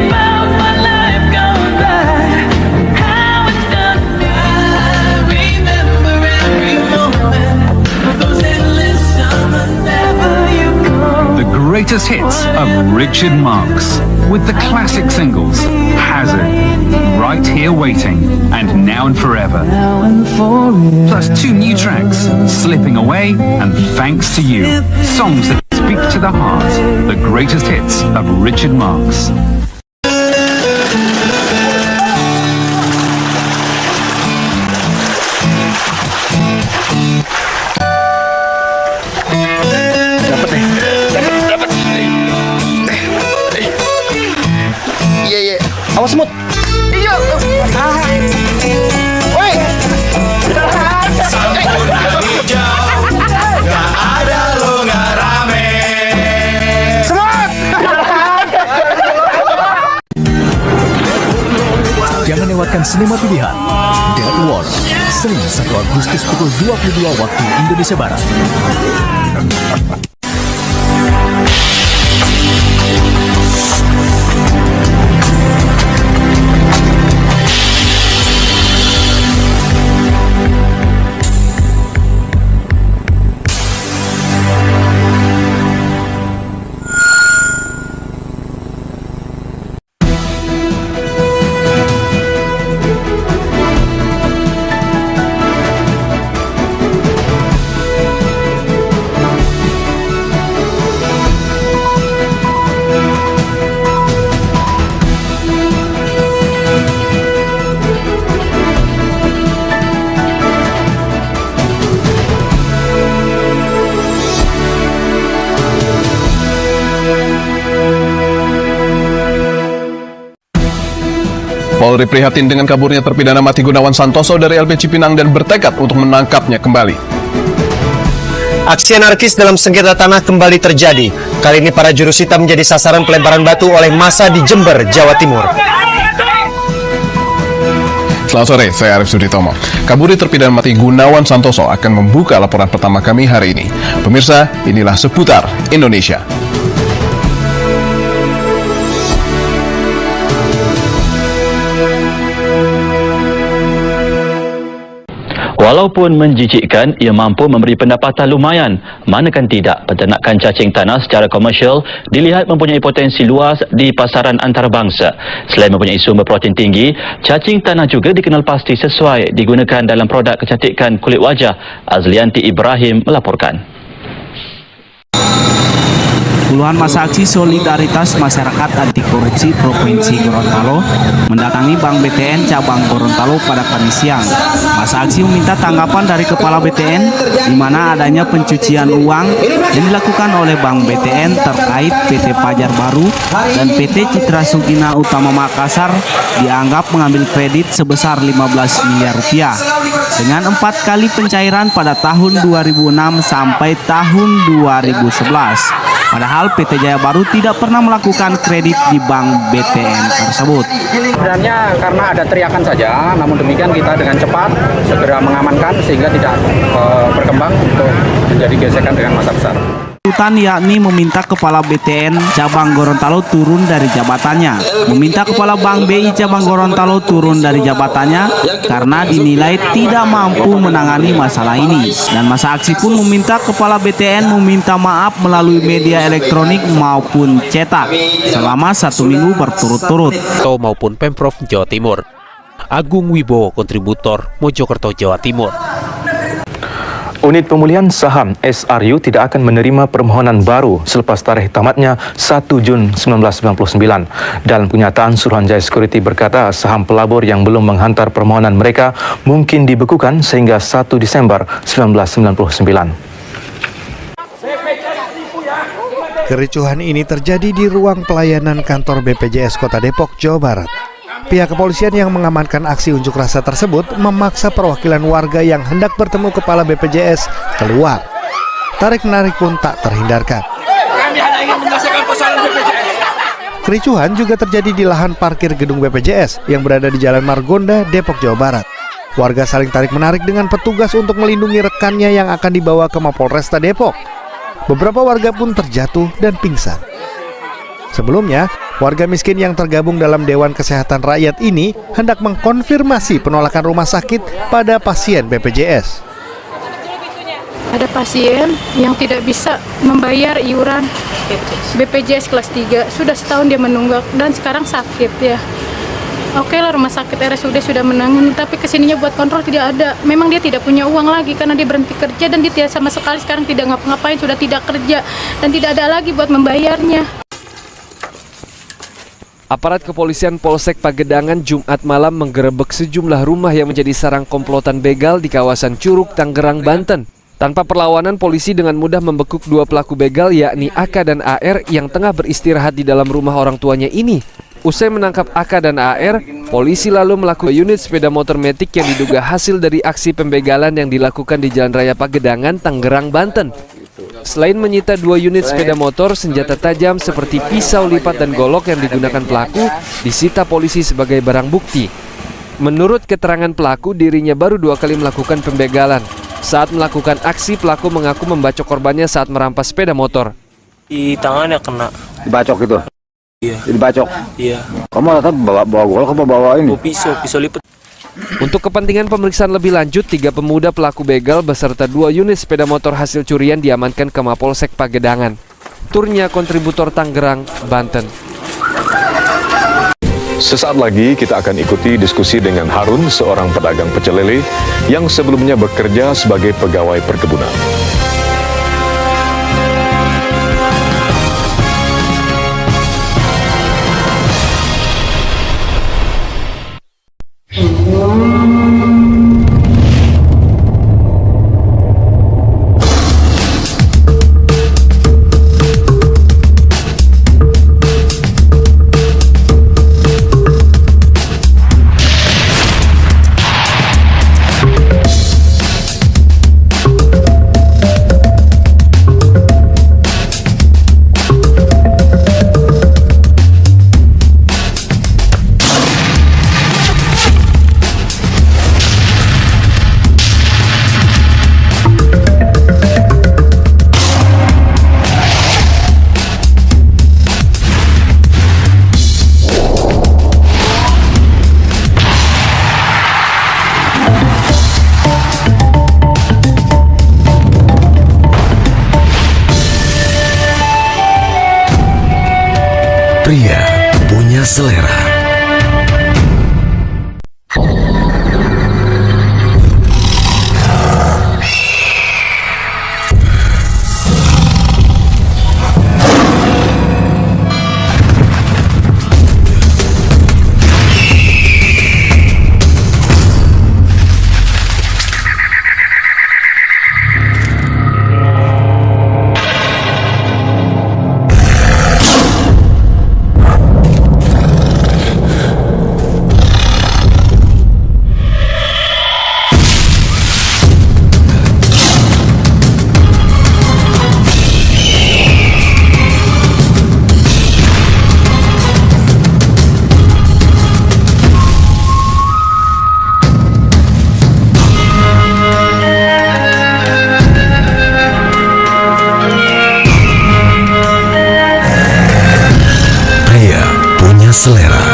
about my life gone by, how it's done me. I remember every moment, those endless summer never you come. The greatest hits of Richard Marx, with the classic singles Hazard, Right Here Waiting, and Now and Forever. Now and forever. Plus 2 new tracks, Slipping Away and Thanks to You. Songs that speak to the heart. The greatest hits of Richard Marx. Iya. Awas semut. Iya. Woi. Gak ada lo gak rame. Semut. Jangan lewatkan sinema pilihan Dead War, Senin 1 Agustus pukul 22 waktu Indonesia Barat. Polri prihatin dengan kaburnya terpidana mati Gunawan Santoso dari LP Cipinang dan bertekad untuk menangkapnya kembali. Aksi anarkis dalam sengketa tanah kembali terjadi. Kali ini para jurusita menjadi sasaran pelemparan batu oleh massa di Jember, Jawa Timur. Selamat sore, saya Arif Suditomo. Kaburi terpidana mati Gunawan Santoso akan membuka laporan pertama kami hari ini. Pemirsa, inilah seputar Indonesia. Walaupun menjijikkan, ia mampu memberi pendapatan lumayan. Manakan tidak, peternakan cacing tanah secara komersial dilihat mempunyai potensi luas di pasaran antarabangsa. Selain mempunyai sumber protein tinggi, cacing tanah juga dikenal pasti sesuai digunakan dalam produk kecantikan kulit wajah. Azlianti Ibrahim melaporkan. Puluhan masa aksi solidaritas masyarakat anti korupsi Provinsi Gorontalo mendatangi Bank BTN cabang Gorontalo pada Kamis siang. Masa aksi meminta tanggapan dari Kepala BTN di mana adanya pencucian uang yang dilakukan oleh Bank BTN terkait PT Pajar Baru dan PT Citra Sugina Utama Makassar dianggap mengambil kredit sebesar 15 miliar rupiah dengan 4 kali pencairan pada tahun 2006 sampai tahun 2011. Padahal PT Jaya Baru tidak pernah melakukan kredit di Bank BTN tersebut. Sebenarnya karena ada teriakan saja, namun demikian kita dengan cepat segera mengamankan sehingga tidak berkembang untuk menjadi gesekan dengan massa besar. Tuntutan yakni meminta Kepala BTN cabang Gorontalo turun dari jabatannya, meminta Kepala Bank BI cabang Gorontalo turun dari jabatannya karena dinilai tidak mampu menangani masalah ini. Dan masa aksi pun meminta Kepala BTN meminta maaf melalui media elektronik maupun cetak selama 1 minggu berturut-turut. Maupun Pemprov Jawa Timur. Agung Wibowo, kontributor Mojokerto, Jawa Timur. Unit pemulihan saham SRU tidak akan menerima permohonan baru selepas tarikh tamatnya 1 Jun 1999. Dalam kenyataan, Suruhanjaya Security berkata saham pelabur yang belum menghantar permohonan mereka mungkin dibekukan sehingga 1 Desember 1999. Kericuhan ini terjadi di ruang pelayanan kantor BPJS Kota Depok, Jawa Barat. Pihak kepolisian yang mengamankan aksi unjuk rasa tersebut memaksa perwakilan warga yang hendak bertemu Kepala BPJS keluar. Tarik-menarik pun tak terhindarkan. Kami hanya ingin menyelesaikan persoalan BPJS. Kericuhan juga terjadi di lahan parkir gedung BPJS yang berada di Jalan Margonda, Depok, Jawa Barat. Warga saling tarik-menarik dengan petugas untuk melindungi rekannya yang akan dibawa ke Mapolresta Depok. Beberapa warga pun terjatuh dan pingsan. Sebelumnya, Warga miskin yang tergabung dalam Dewan Kesehatan Rakyat ini hendak mengkonfirmasi penolakan rumah sakit pada pasien BPJS. Ada pasien yang tidak bisa membayar iuran BPJS kelas 3. Sudah setahun dia menunggak dan sekarang sakit ya. Oke lah, rumah sakit RSUD sudah menangani, tapi kesininya buat kontrol tidak ada. Memang dia tidak punya uang lagi karena dia berhenti kerja dan dia tidak sama sekali sekarang tidak ngapa-ngapain, sudah tidak kerja dan tidak ada lagi buat membayarnya. Aparat kepolisian Polsek Pagedangan Jumat malam menggerebek sejumlah rumah yang menjadi sarang komplotan begal di kawasan Curug, Tangerang, Banten. Tanpa perlawanan, polisi dengan mudah membekuk dua pelaku begal yakni AK dan AR yang tengah beristirahat di dalam rumah orang tuanya ini. Usai menangkap AK dan AR, polisi lalu melakukan unit sepeda motor metik yang diduga hasil dari aksi pembegalan yang dilakukan di Jalan Raya Pagedangan, Tangerang, Banten. Selain menyita 2 unit sepeda motor, senjata tajam seperti pisau lipat dan golok yang digunakan pelaku disita polisi sebagai barang bukti. Menurut keterangan pelaku, dirinya baru 2 kali melakukan pembegalan. Saat melakukan aksi, pelaku mengaku membacok korbannya saat merampas sepeda motor. Di tangannya kena. Dibacok itu? Iya. Dibacok? Iya. Kamu tetap bawa golok apa bawa ini? Pisau lipat. Untuk kepentingan pemeriksaan lebih lanjut, 3 pemuda pelaku begal beserta 2 unit sepeda motor hasil curian diamankan ke Mapolsek Pagedangan. Turnya kontributor Tangerang, Banten. Sesaat lagi kita akan ikuti diskusi dengan Harun, seorang pedagang pecel lele yang sebelumnya bekerja sebagai pegawai perkebunan. Pria punya selera. Selera.